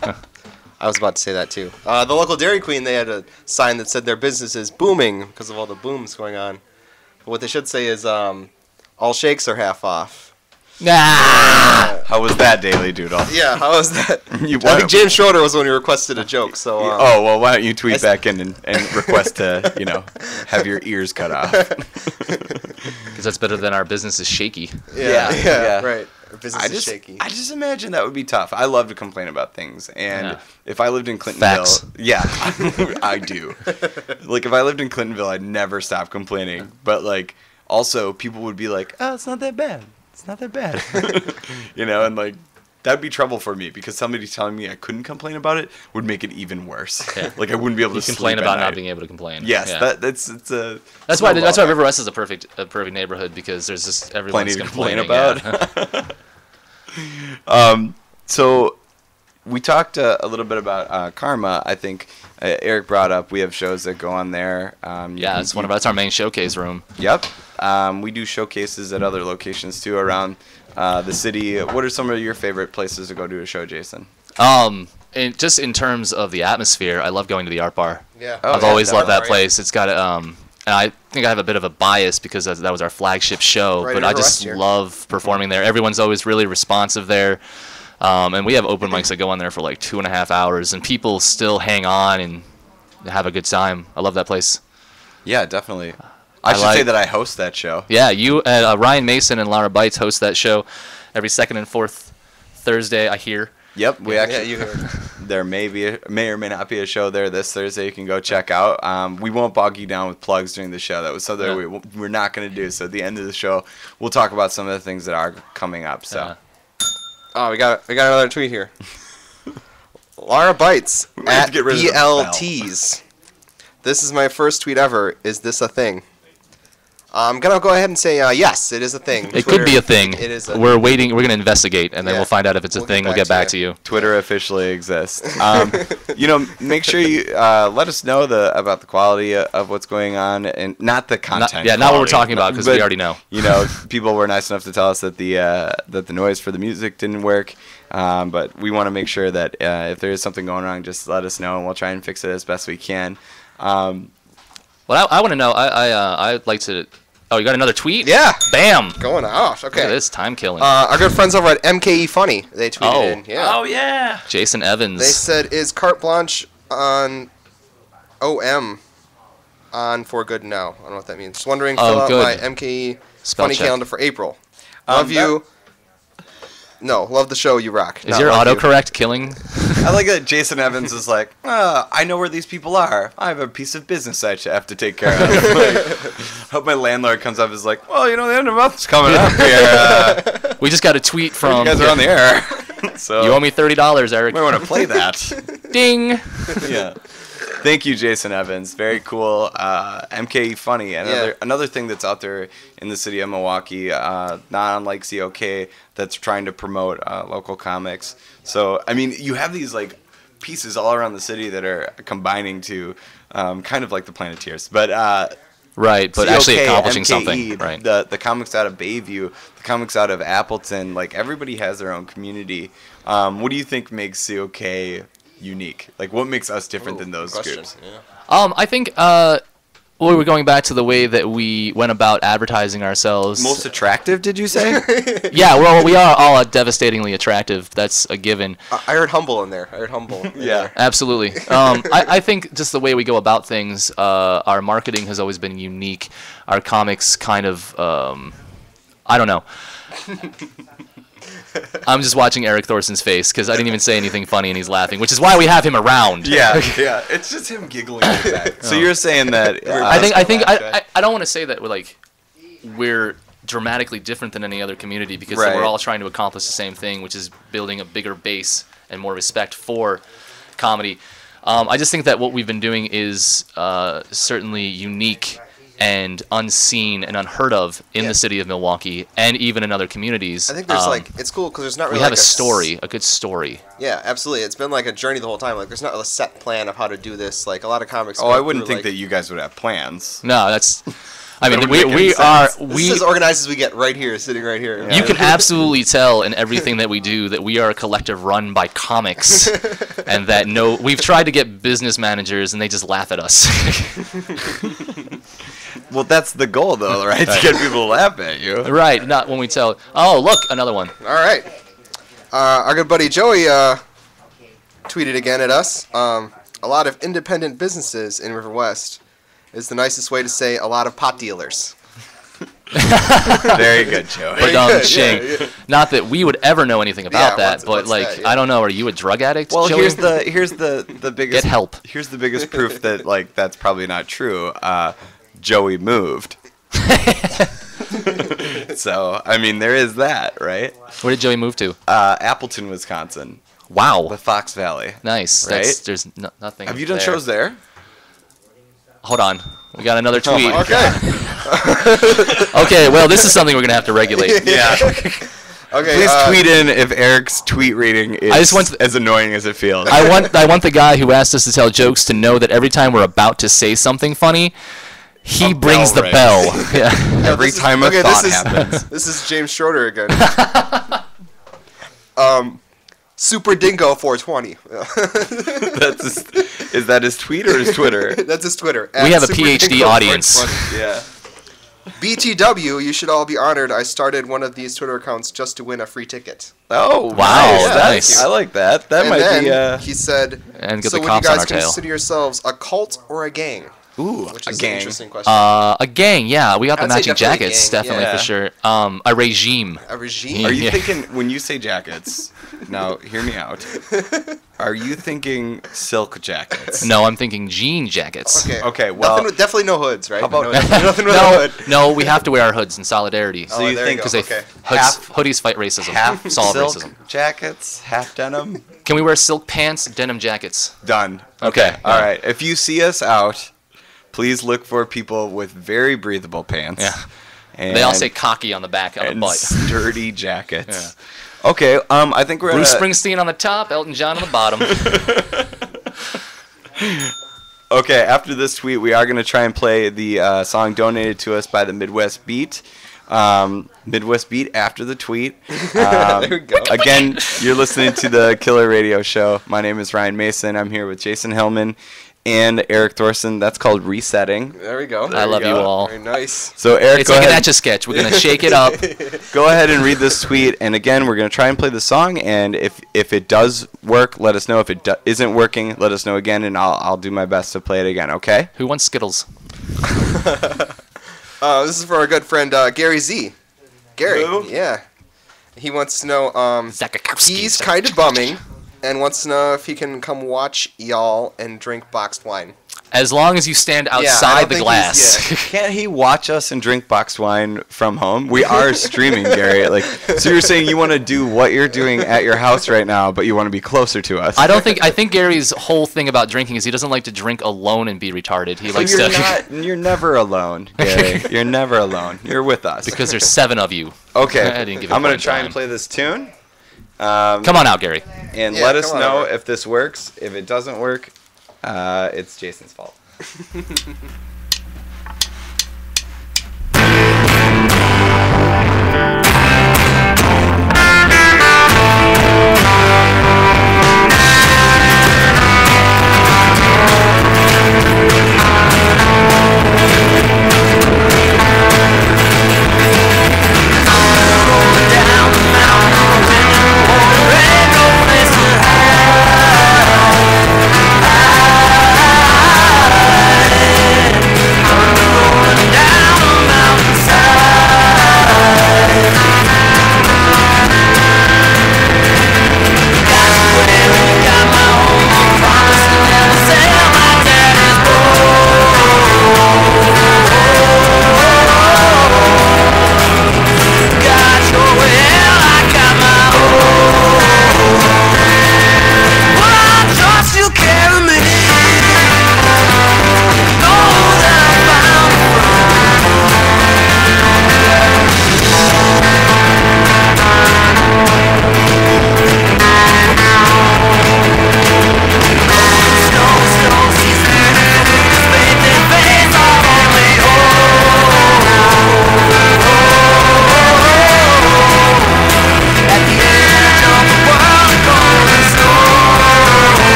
Speaker 3: I was about to say that too. The local Dairy Queen, they had a sign that said their business is booming because of all the booms going on. But what they should say is all shakes are half off.
Speaker 2: Nah.
Speaker 1: How was that, Daily Doodle?
Speaker 3: Yeah, how was that?
Speaker 1: You
Speaker 3: I think James Schroeder was the one who requested a joke. So.
Speaker 1: Oh well, why don't you tweet back in and request to have your ears cut off?
Speaker 2: Because that's better than our business is shaky.
Speaker 3: Yeah, right. Our business is shaky.
Speaker 1: I just imagine that would be tough. I love to complain about things, and
Speaker 2: Yeah.
Speaker 1: if I lived in Clintonville,
Speaker 2: Facts.
Speaker 1: yeah, I do. Like if I lived in Clintonville, I'd never stop complaining. But like, also people would be like, "Oh, it's not that bad. It's not that bad," and like. That'd be trouble for me because somebody telling me I couldn't complain about it would make it even worse.
Speaker 2: Yeah.
Speaker 1: Like I wouldn't be able to
Speaker 2: Complain
Speaker 1: sleep
Speaker 2: about
Speaker 1: at
Speaker 2: not
Speaker 1: night.
Speaker 2: being able to complain.
Speaker 1: Yes,
Speaker 2: Yeah.
Speaker 1: that's
Speaker 2: why
Speaker 1: snowball.
Speaker 2: River West is a perfect neighborhood because there's just everyone's
Speaker 1: Plenty to complain
Speaker 2: complaining.
Speaker 1: about. So we talked a little bit about Karma. I think Eric brought up we have shows that go on there.
Speaker 2: Yeah, that's our main showcase room.
Speaker 1: Yep. We do showcases at other locations too around the city. What are some of your favorite places to go to a show, Jason?
Speaker 2: And just in terms of the atmosphere, I love going to the Art Bar.
Speaker 3: Yeah.
Speaker 2: I've
Speaker 1: yeah,
Speaker 2: always loved that
Speaker 3: Bar, yeah.
Speaker 2: place. It's got and I think I have a bit of a bias because that was our flagship show,
Speaker 3: Right
Speaker 2: but
Speaker 3: in
Speaker 2: I
Speaker 3: River
Speaker 2: just
Speaker 3: West here.
Speaker 2: love performing there. Everyone's always really responsive there. And we have open mics that go on there for like 2.5 hours, and people still hang on and have a good time. I love that place.
Speaker 1: Yeah, definitely. I should say that I host that show.
Speaker 2: Yeah, you, Ryan Mason and Lara Bites host that show every second and fourth Thursday, I hear.
Speaker 1: Yep, we actually.
Speaker 3: you heard.
Speaker 1: There may or may not be a show there this Thursday. You can go check out. We won't bog you down with plugs during the show. That was something we're not going to do. So at the end of the show, we'll talk about some of the things that are coming up. So.
Speaker 2: Yeah.
Speaker 3: Oh, we got another tweet here. Lara Bites
Speaker 1: might have
Speaker 3: at
Speaker 1: to get rid of the
Speaker 3: BLTs. This is my first tweet ever. Is this a thing? I'm gonna go ahead and say yes, it is a thing.
Speaker 2: It could be a thing.
Speaker 3: It is.
Speaker 2: We're waiting. We're going to investigate, and then
Speaker 3: Yeah.
Speaker 2: we'll find out if it's a
Speaker 3: We'll
Speaker 2: thing.
Speaker 3: get
Speaker 2: We'll get back to you.
Speaker 1: Twitter officially exists. Make sure you let us know about the quality of what's going on, and not the content.
Speaker 2: Not what we're
Speaker 1: quality,
Speaker 2: talking about because we
Speaker 1: but,
Speaker 2: already know.
Speaker 1: People were nice enough to tell us that the noise for the music didn't work, but we want to make sure that if there is something going wrong, just let us know, and we'll try and fix it as best we can.
Speaker 2: Well, I want to know. I'd like to. Oh, you got another tweet?
Speaker 3: Yeah.
Speaker 2: Bam.
Speaker 3: Going off.
Speaker 2: Look at
Speaker 3: Okay.
Speaker 2: this time killing.
Speaker 3: Our good friends over at MKE Funny, they tweeted
Speaker 2: Oh.
Speaker 3: in. Yeah.
Speaker 1: Oh yeah.
Speaker 2: Jason Evans.
Speaker 3: They said, "Is carte blanche on OM on for good now?" I don't know what that means. Just wondering.
Speaker 2: Oh,
Speaker 3: Fill out
Speaker 2: good.
Speaker 3: my MKE
Speaker 2: Spell
Speaker 3: Funny
Speaker 2: check.
Speaker 3: calendar for April. Love you. No, love the show. You rock.
Speaker 2: Is
Speaker 3: Not
Speaker 2: your
Speaker 3: love you.
Speaker 2: autocorrect killing?
Speaker 1: I like that Jason Evans is like, I know where these people are. I have a piece of business I have to take care of. Hope my landlord comes up and is like, well, the end of the month's coming up here.
Speaker 2: We just got a tweet
Speaker 1: You
Speaker 2: from.
Speaker 1: guys are on the air. So
Speaker 2: You owe me $30, Eric.
Speaker 1: we want to play that.
Speaker 2: Ding.
Speaker 1: Yeah. Thank you, Jason Evans. Very cool. MKE Funny. Another thing that's out there in the city of Milwaukee, not unlike COK, that's trying to promote local comics. So, I mean, you have these like pieces all around the city that are combining to kind of like the Planeteers. But
Speaker 2: Right, but
Speaker 1: COK,
Speaker 2: actually accomplishing
Speaker 1: MKE,
Speaker 2: something. Right.
Speaker 1: The comics out of Bayview, the comics out of Appleton, like everybody has their own community. What do you think makes COK unique? Like, what makes us different than those groups?
Speaker 3: Yeah.
Speaker 2: I think we were going back to the way that we went about advertising ourselves.
Speaker 1: Most attractive, did you say?
Speaker 2: Yeah, well, we are all devastatingly attractive. That's a given.
Speaker 3: I heard humble in there. I heard humble. in
Speaker 1: Yeah.
Speaker 3: there.
Speaker 2: Absolutely. I think just the way we go about things, our marketing has always been unique. Our comics kind of, I don't know. I'm just watching Eric Thorson's face because I didn't even say anything funny and he's laughing, which is why we have him around.
Speaker 1: Yeah. It's just him giggling at that. So you're saying that
Speaker 2: I don't want to say that we're dramatically different than any other community because
Speaker 1: Right.
Speaker 2: we're all trying to accomplish the same thing, which is building a bigger base and more respect for comedy. I just think that what we've been doing is certainly unique and unseen and unheard of in the city of Milwaukee and even in other communities.
Speaker 3: I think there's it's cool because there's not really
Speaker 2: we have
Speaker 3: like
Speaker 2: a story, a good story.
Speaker 3: Yeah, absolutely. It's been like a journey the whole time. Like there's not a set plan of how to do this. Like a lot of comics.
Speaker 1: Oh,
Speaker 3: go
Speaker 1: I wouldn't
Speaker 3: through,
Speaker 1: think
Speaker 3: like,
Speaker 1: that you guys would have plans.
Speaker 2: No, that's. I mean,
Speaker 1: That would make any
Speaker 2: we are
Speaker 1: sense.
Speaker 3: This is as organized as we get right here, sitting right here.
Speaker 2: You can absolutely tell in everything that we do that we are a collective run by comics, and that we've tried to get business managers and they just laugh at us.
Speaker 1: Well, that's the goal, though, right? To get people to laugh at you.
Speaker 2: Right, not when we tell. Oh, look, another one.
Speaker 3: All right. Our good buddy Joey tweeted again at us. A lot of independent businesses in River West is the nicest way to say a lot of pot dealers.
Speaker 1: Very good, Joey.
Speaker 3: Very
Speaker 2: Dumb
Speaker 3: good,
Speaker 2: shing.
Speaker 3: yeah.
Speaker 2: Not that we would ever know anything about
Speaker 3: Yeah,
Speaker 2: that,
Speaker 3: what's
Speaker 2: but like
Speaker 3: that, yeah.
Speaker 2: I don't know. Are you a drug addict?
Speaker 1: Well,
Speaker 2: Joey?
Speaker 1: here's the biggest
Speaker 2: Get help.
Speaker 1: Here's the biggest proof that like that's probably not true. Joey moved. So I mean, there is that, right?
Speaker 2: Where did Joey move to?
Speaker 1: Appleton, Wisconsin,
Speaker 2: Wow,
Speaker 1: the Fox Valley.
Speaker 2: nice.
Speaker 1: Right?
Speaker 2: There's nothing.
Speaker 1: Have you done
Speaker 2: there.
Speaker 1: shows there?
Speaker 2: Hold on, we got another tweet.
Speaker 1: my
Speaker 3: Okay.
Speaker 2: Okay, well, this is something we're gonna have to regulate.
Speaker 1: Yeah.
Speaker 3: Okay.
Speaker 1: Please tweet in if Eric's tweet reading is
Speaker 2: just want to-
Speaker 1: as annoying as it feels.
Speaker 2: I want the guy who asked us to tell jokes to know that every time we're about to say something funny, he
Speaker 1: A
Speaker 2: brings
Speaker 1: bell
Speaker 2: the bell. Yeah.
Speaker 1: Every
Speaker 3: this is-
Speaker 1: time a
Speaker 3: okay,
Speaker 1: thought
Speaker 3: this is-
Speaker 1: happens.
Speaker 3: This is James Schroeder again. Super Dingo 420.
Speaker 1: Is that his tweet or his Twitter?
Speaker 3: That's his Twitter.
Speaker 2: We have a
Speaker 3: Super
Speaker 2: PhD
Speaker 3: Dingo
Speaker 2: audience.
Speaker 3: 420.
Speaker 1: Yeah.
Speaker 3: BTW, you should all be honored. I started one of these Twitter accounts just to win a free ticket.
Speaker 1: Oh,
Speaker 2: Wow,
Speaker 1: nice.
Speaker 2: nice.
Speaker 1: I like that. That
Speaker 3: And
Speaker 1: might
Speaker 3: then
Speaker 1: be
Speaker 3: he said,
Speaker 2: And get
Speaker 3: so
Speaker 2: the
Speaker 3: would you
Speaker 2: cops on
Speaker 3: guys
Speaker 2: our tail.
Speaker 3: consider yourselves a cult or a gang?
Speaker 1: ooh,
Speaker 3: Which
Speaker 1: a
Speaker 3: is an
Speaker 1: gang.
Speaker 3: interesting question.
Speaker 2: A gang, yeah. We got the
Speaker 3: I'd say
Speaker 2: matching
Speaker 3: definitely a
Speaker 2: jackets,
Speaker 3: gang,
Speaker 2: definitely
Speaker 1: yeah.
Speaker 2: for sure. A regime.
Speaker 3: A regime?
Speaker 1: Are you
Speaker 2: Yeah.
Speaker 1: thinking when you say jackets? Now, hear me out. Are you thinking silk jackets?
Speaker 2: No, I'm thinking jean jackets.
Speaker 3: Okay.
Speaker 1: Okay, well-
Speaker 3: definitely no hoods, right?
Speaker 1: How about-
Speaker 3: nothing with a
Speaker 2: No,
Speaker 3: hood?
Speaker 2: no, we have to wear our hoods in solidarity.
Speaker 3: Oh,
Speaker 1: So you
Speaker 3: there
Speaker 1: think-
Speaker 3: you go.
Speaker 2: Because
Speaker 3: Okay.
Speaker 2: hoodies fight racism.
Speaker 1: Half
Speaker 2: Solve
Speaker 1: silk
Speaker 2: racism.
Speaker 1: jackets, half denim.
Speaker 2: Can we wear silk pants, denim jackets?
Speaker 1: Done.
Speaker 2: Okay.
Speaker 1: All right. If you see us out, please look for people with very breathable pants.
Speaker 2: Yeah.
Speaker 1: And,
Speaker 2: They all say cocky on the back on the
Speaker 1: and
Speaker 2: butt.
Speaker 1: sturdy jackets. Okay. I think we're
Speaker 2: Bruce
Speaker 1: at a-
Speaker 2: Springsteen on the top, Elton John on the bottom.
Speaker 1: Okay, after this tweet, we are going to try and play the song donated to us by the Midwest Beat. Midwest Beat after the tweet.
Speaker 3: There we go.
Speaker 1: Again, you're listening to the Killer Radio Show. My name is Ryan Mason. I'm here with Jason Hillman and Eric Thorson. That's called Resetting.
Speaker 3: There we go.
Speaker 2: I love you all.
Speaker 3: Very nice.
Speaker 1: So, Eric,
Speaker 2: It's
Speaker 1: go
Speaker 2: like an
Speaker 1: ahead.
Speaker 2: Etch-a-Sketch. We're going to shake it up.
Speaker 1: Go ahead and read this tweet. And again, we're going to try and play the song. And if it does work, let us know. If it isn't working, let us know again, and I'll do my best to play it again. Okay?
Speaker 2: Who wants Skittles?
Speaker 3: This is for our good friend Gary Z. Gary,
Speaker 1: Who?
Speaker 3: yeah. He wants to know,
Speaker 2: Zakakowski.
Speaker 3: he's kind of bumming and wants to know if he can come watch y'all and drink boxed wine.
Speaker 2: As long as you stand
Speaker 3: I don't
Speaker 2: outside the
Speaker 3: think
Speaker 2: glass.
Speaker 1: Can't he watch us and drink boxed wine from home? We are streaming, Gary. Like, so you're saying you want to do what you're doing at your house right now, but you want to be closer to us?
Speaker 2: I think Gary's whole thing about drinking is he doesn't like to drink alone and be retarded. He
Speaker 1: So
Speaker 2: likes
Speaker 1: you're
Speaker 2: to
Speaker 1: not. You're never alone, Gary. You're never alone. You're with us.
Speaker 2: because there's 7 of you.
Speaker 1: Okay.
Speaker 2: I didn't give it
Speaker 1: I'm gonna
Speaker 2: one
Speaker 1: try
Speaker 2: time.
Speaker 1: and play this tune.
Speaker 2: Come on out, Gary.
Speaker 1: And
Speaker 3: Yeah,
Speaker 1: let us
Speaker 3: come on
Speaker 1: know
Speaker 3: over.
Speaker 1: if this works. If it doesn't work, it's Jason's fault.
Speaker 4: Down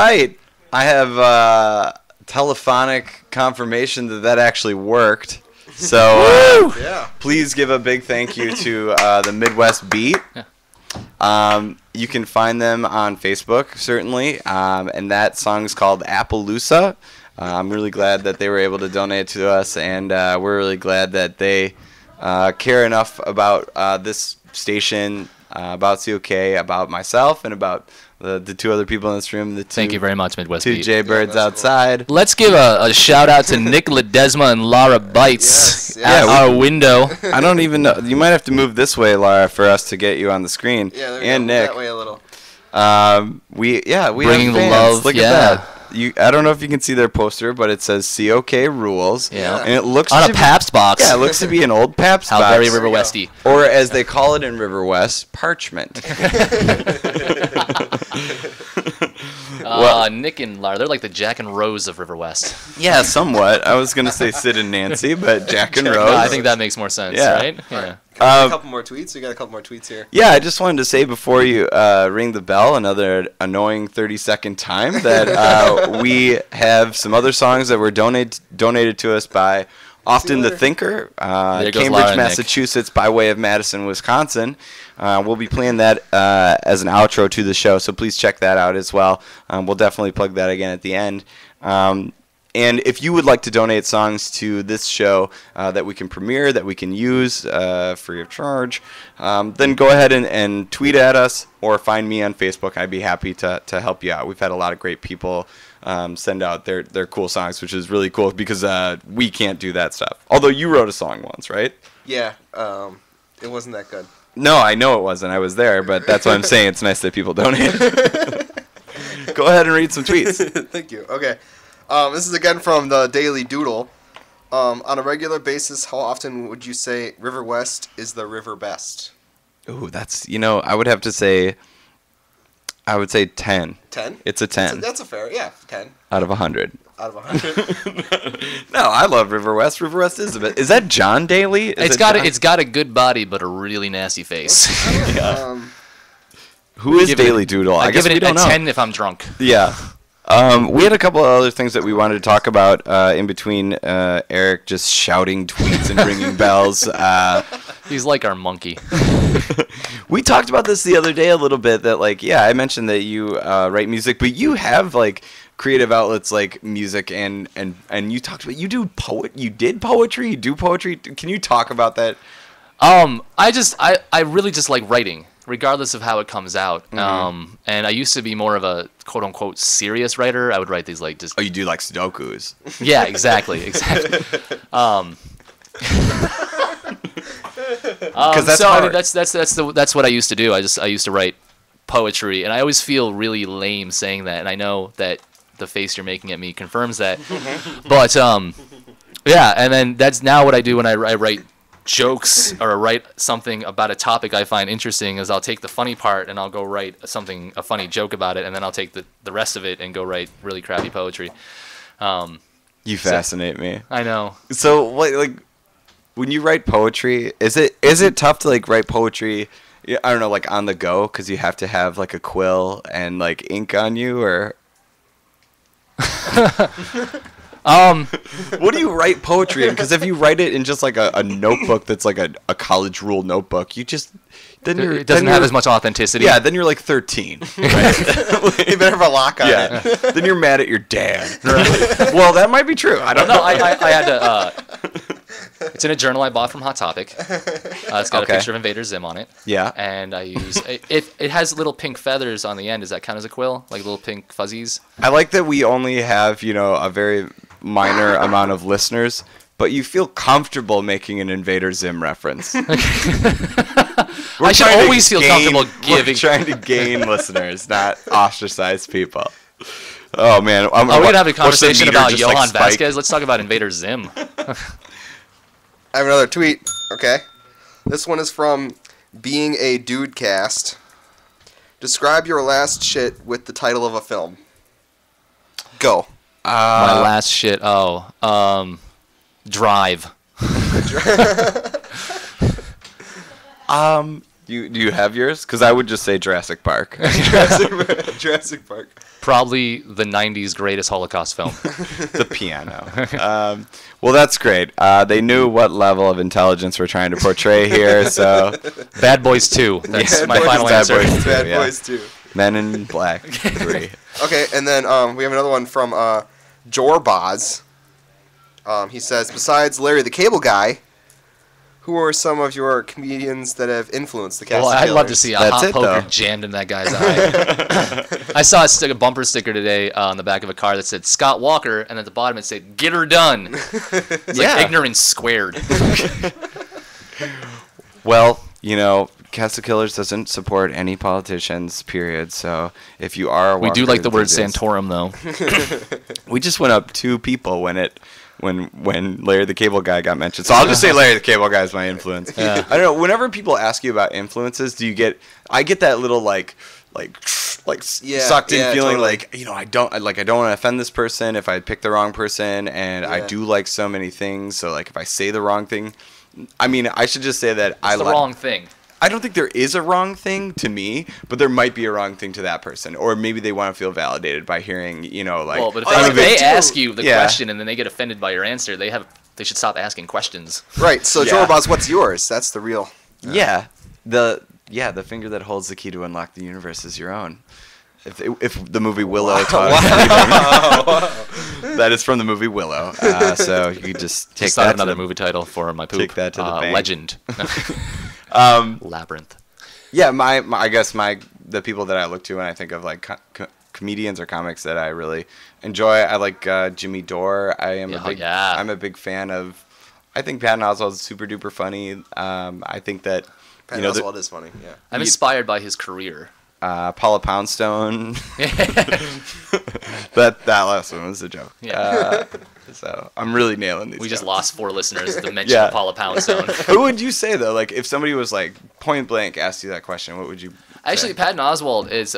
Speaker 1: right. I have telephonic confirmation that actually worked. So please give a big thank you to the Midwest Beat. You can find them on Facebook, certainly, and that song is called Appaloosa. I'm really glad that they were able to donate to us, and we're really glad that they care enough about this station, about COK, about myself, and about the two other people in this room.
Speaker 2: Thank you very much, Midwest
Speaker 1: Two
Speaker 2: Beat.
Speaker 1: Jaybirds outside.
Speaker 2: Cool. Let's give a shout out to Nick Ledesma and Lara Bites at our window.
Speaker 1: I don't even know. You might have to move this way, Lara, for us to get you on the screen.
Speaker 3: Yeah,
Speaker 1: and Nick.
Speaker 3: That way a little.
Speaker 1: We
Speaker 2: bringing
Speaker 1: have
Speaker 2: the
Speaker 1: fans.
Speaker 2: love.
Speaker 1: Look at that. I don't know if you can see their poster, but it says COK Rules.
Speaker 2: Yeah.
Speaker 1: And it looks
Speaker 2: on a Pabst box.
Speaker 1: Yeah, it looks to be an old Pabst box.
Speaker 2: How very River Westy.
Speaker 1: Or as they call it in River West, parchment.
Speaker 2: Nick and Lara, they're like the Jack and Rose of River West.
Speaker 1: Yeah, somewhat. I was going to say Sid and Nancy, but Jack and Rose.
Speaker 2: No, I think that makes more sense, right? Yeah.
Speaker 3: A couple more tweets. We got a couple more tweets here.
Speaker 1: Yeah, I just wanted to say before you ring the bell, another annoying 30-second time, that we have some other songs that were donated to us by Often the Thinker, Cambridge, Massachusetts, by way of Madison, Wisconsin. We'll be playing that as an outro to the show, so please check that out as well. We'll definitely plug that again at the end. And if you would like to donate songs to this show that we can premiere, that we can use free of charge, then go ahead and tweet at us or find me on Facebook. I'd be happy to help you out. We've had a lot of great people send out their cool songs, which is really cool because we can't do that stuff. Although you wrote a song once, right?
Speaker 3: Yeah, it wasn't that good.
Speaker 1: No, I know it wasn't. I was there, but that's what I'm saying. It's nice that people donate. Go ahead and read some tweets.
Speaker 3: Thank you. Okay. This is again from the Daily Doodle. On a regular basis, how often would you say River West is the river best?
Speaker 1: Ooh, that's, I would have to say, I would say 10. 10? It's a 10.
Speaker 3: That's a fair, yeah, 10.
Speaker 1: Out of 100.
Speaker 3: Out of 100.
Speaker 1: No, I love River West. River West is the best. Is that John Daly?
Speaker 2: It's got a good body, but a really nasty face.
Speaker 1: Yeah. Who is Daily Doodle?
Speaker 2: I guess we don't know. 10 if I'm drunk.
Speaker 1: Yeah. We had a couple of other things that we wanted to talk about in between Eric just shouting tweets and ringing bells.
Speaker 2: He's like our monkey.
Speaker 1: We talked about this the other day a little bit, that I mentioned that you write music, but you have creative outlets like music and you talked about, you did poetry, you do poetry. Can you talk about that?
Speaker 2: I really just like writing, regardless of how it comes out.
Speaker 1: Mm-hmm.
Speaker 2: And I used to be more of a quote unquote serious writer. I would write these just.
Speaker 1: Oh, you do like Sudokus?
Speaker 2: Yeah, exactly. That's what I used to do. I used to write poetry, and I always feel really lame saying that. And I know that the face you're making at me confirms that. But yeah, and then that's now what I do when I write jokes or write something about a topic I find interesting. Is I'll take the funny part and I'll go write a funny joke about it, and then I'll take the rest of it and go write really crappy poetry.
Speaker 1: You fascinate me.
Speaker 2: I know.
Speaker 1: So when you write poetry, is it tough to write poetry? I don't know, on the go, because you have to have a quill and ink on you, or what do you write poetry in? Because if you write it in just a notebook that's a college rule notebook, it doesn't
Speaker 2: have as much authenticity.
Speaker 1: Yeah, then you're 13. Right?
Speaker 3: You better have a lock on it.
Speaker 1: Then you're mad at your dad. Well, that might be true. I don't know.
Speaker 2: I had to. It's in a journal I bought from Hot Topic. It's got a picture of Invader Zim on it.
Speaker 1: Yeah.
Speaker 2: And I use it has little pink feathers on the end. Does that count as a quill? Like little pink fuzzies?
Speaker 1: I like that we only have, a very minor amount of listeners, but you feel comfortable making an Invader Zim reference.
Speaker 2: I should always feel comfortable giving.
Speaker 1: We're trying to gain listeners, not ostracize people. Oh, man.
Speaker 2: Are we going to have a conversation about Johan Vasquez? Let's talk about Invader Zim.
Speaker 3: I have another tweet. Okay. This one is from Being a Dudecast. Describe your last shit with the title of a film. Go.
Speaker 2: My last shit. Drive.
Speaker 1: Do you have yours? Because I would just say Jurassic Park.
Speaker 3: Jurassic Park.
Speaker 2: Probably the '90s greatest Holocaust film.
Speaker 1: The piano. Well, that's great. They knew what level of intelligence we're trying to portray here, so
Speaker 2: Bad Boys 2. That's
Speaker 1: Yeah,
Speaker 2: my
Speaker 1: Bad
Speaker 2: final
Speaker 1: Boys
Speaker 2: answer.
Speaker 1: 2.
Speaker 3: Bad
Speaker 1: yeah.
Speaker 3: Boys 2.
Speaker 1: Men in Black 3.
Speaker 3: Okay, and then we have another one from Jorbaz. He says, besides Larry the Cable Guy, who are some of your comedians that have influenced the cast?
Speaker 2: Well,
Speaker 3: of
Speaker 2: I'd love to
Speaker 3: Killers?
Speaker 2: see a
Speaker 1: That's
Speaker 2: hot
Speaker 1: it,
Speaker 2: poker
Speaker 1: though.
Speaker 2: jammed in that guy's eye. I saw a bumper sticker today on the back of a car that said Scott Walker, and at the bottom it said "Get her done." It's
Speaker 1: Yeah.
Speaker 2: like ignorance squared.
Speaker 1: Well, you know, Cast of Killers doesn't support any politicians, period. So if you are a
Speaker 2: We do
Speaker 1: Walker
Speaker 2: like the word
Speaker 1: enthusiast-
Speaker 2: Santorum, though.
Speaker 1: We just went up 2 people when Larry the Cable Guy got mentioned. So I'll just say Larry the Cable Guy is my influence.
Speaker 2: Yeah.
Speaker 1: I don't know. Whenever people ask you about influences, I get that little like
Speaker 3: Yeah,
Speaker 1: sucked in
Speaker 3: yeah,
Speaker 1: feeling
Speaker 3: totally.
Speaker 1: like, you know, I don't want to offend this person if I pick the wrong person, and I
Speaker 3: Yeah.
Speaker 1: do like so many things. So like if I say the wrong thing, I mean, I should just say that
Speaker 2: It's the wrong thing.
Speaker 1: I don't think there is a wrong thing to me, but there might be a wrong thing to that person, or maybe they want to feel validated by hearing, you know, like.
Speaker 2: Well, but if
Speaker 3: Oh,
Speaker 2: they,
Speaker 3: yeah,
Speaker 2: if they
Speaker 3: too.
Speaker 2: ask you the
Speaker 1: Yeah.
Speaker 2: question and then they get offended by your answer, they should stop asking questions.
Speaker 3: Right, so
Speaker 1: Yeah.
Speaker 3: Jorbaz, what's yours? That's the real.
Speaker 1: Yeah, the finger that holds the key to unlock the universe is your own. If the movie Willow taught us anything, that is from the movie Willow. So you could just take
Speaker 2: Just thought
Speaker 1: that
Speaker 2: of another
Speaker 1: to the,
Speaker 2: movie title for my poop.
Speaker 1: Take that to the bank.
Speaker 2: Legend. Labyrinth.
Speaker 1: Yeah, I guess the people that I look to when I think of like comedians or comics that I really enjoy, I like Jimmy Dore. I'm a big fan of. I think Patton Oswalt's super duper funny. I think that
Speaker 3: Patton
Speaker 1: you know
Speaker 3: Oswalt is funny, yeah.
Speaker 2: I'm inspired by his career.
Speaker 1: Paula Poundstone. that last one was a joke.
Speaker 2: Yeah.
Speaker 1: So I'm really nailing these.
Speaker 2: We just
Speaker 1: jokes.
Speaker 2: lost 4 listeners at the mention
Speaker 1: Yeah.
Speaker 2: of Paula Poundstone.
Speaker 1: Who would you say though? Like if somebody was like point blank asked you that question, what would you?
Speaker 2: Actually,
Speaker 1: say?
Speaker 2: Patton Oswalt is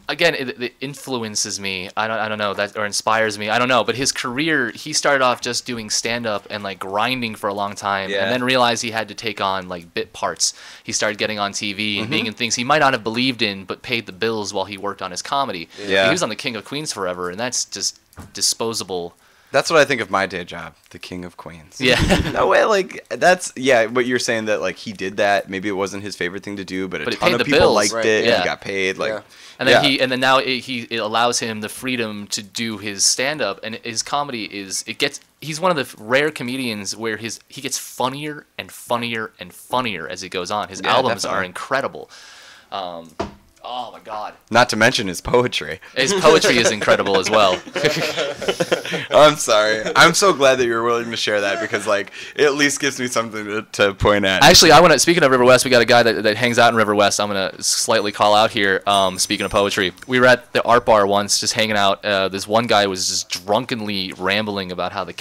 Speaker 2: again, it influences me. I don't know that, or inspires me. I don't know. But his career, he started off just doing stand up and like grinding for a long time,
Speaker 1: Yeah.
Speaker 2: and then realized he had to take on like bit parts. He started getting on TV and
Speaker 1: Mm-hmm.
Speaker 2: being in things he might not have believed in, but paid the bills while he worked on his comedy.
Speaker 1: Yeah.
Speaker 2: He was on the King of Queens forever, and that's just disposable.
Speaker 1: That's what I think of my day job, the King of Queens.
Speaker 2: Yeah.
Speaker 1: No way, like that's what you're saying that like he did that. Maybe it wasn't his favorite thing to do, but a
Speaker 2: But it
Speaker 1: ton
Speaker 2: paid
Speaker 1: of
Speaker 2: the
Speaker 1: people
Speaker 2: bills.
Speaker 1: liked
Speaker 3: Right.
Speaker 1: it.
Speaker 2: Yeah.
Speaker 1: And he got paid. Like,
Speaker 3: Yeah.
Speaker 2: And then
Speaker 1: yeah.
Speaker 2: now it allows him the freedom to do his stand up, and his comedy he's one of the rare comedians where he gets funnier and funnier and funnier as it goes on. His
Speaker 1: Yeah,
Speaker 2: albums
Speaker 1: definitely.
Speaker 2: are incredible. Oh my god.
Speaker 1: Not to mention his poetry.
Speaker 2: His poetry is incredible as well.
Speaker 1: I'm sorry. I'm so glad that you're willing to share that because like it at least gives me something to point at.
Speaker 2: Actually, speaking of River West, we got a guy that hangs out in River West. I'm going to slightly call out here. Speaking of poetry, we were at the art bar once just hanging out. This one guy was just drunkenly rambling about how the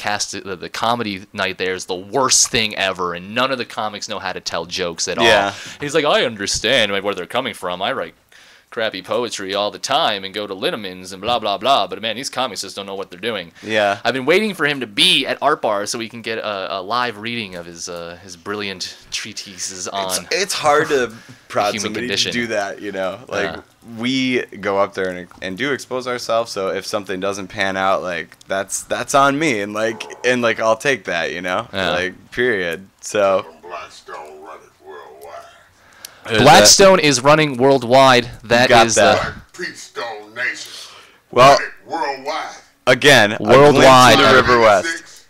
Speaker 2: comedy night there is the worst thing ever, and none of the comics know how to tell jokes at
Speaker 1: Yeah.
Speaker 2: all. He's like, I understand where they're coming from. I write crappy poetry all the time and go to Linnamans and blah, blah, blah. But, man, these comics just don't know what they're doing.
Speaker 1: Yeah.
Speaker 2: I've been waiting for him to be at Art Bar so we can get a live reading of his brilliant treatises on...
Speaker 1: It's hard to prod
Speaker 2: human
Speaker 1: somebody
Speaker 2: condition.
Speaker 1: to do that, you know. Like
Speaker 2: Yeah.
Speaker 1: we go up there and do expose ourselves. So if something doesn't pan out, like that's on me, and I'll take that, you know.
Speaker 2: Yeah.
Speaker 1: Like period. So
Speaker 4: Blackstone running worldwide.
Speaker 2: Blackstone is running worldwide. That
Speaker 1: got
Speaker 2: is
Speaker 1: that.
Speaker 4: Like Peach Stone Nation.
Speaker 1: well,
Speaker 4: Running worldwide.
Speaker 1: again,
Speaker 2: Worldwide.
Speaker 1: a glimpse of the River West.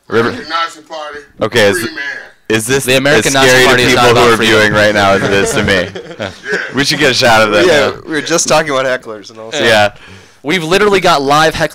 Speaker 2: River.
Speaker 4: American Nazi Party.
Speaker 1: Okay,
Speaker 4: Free man.
Speaker 1: Is this
Speaker 2: The American
Speaker 1: as
Speaker 2: Nazi
Speaker 1: scary
Speaker 2: Party
Speaker 1: to
Speaker 2: is
Speaker 1: people
Speaker 2: not
Speaker 1: who
Speaker 2: about
Speaker 1: are
Speaker 2: freedom.
Speaker 1: viewing right now as it is to me?
Speaker 4: Yeah.
Speaker 1: We should get a shot of that.
Speaker 3: Yeah, we were just talking about hecklers and all.
Speaker 1: Yeah.
Speaker 2: We've literally got live hecklers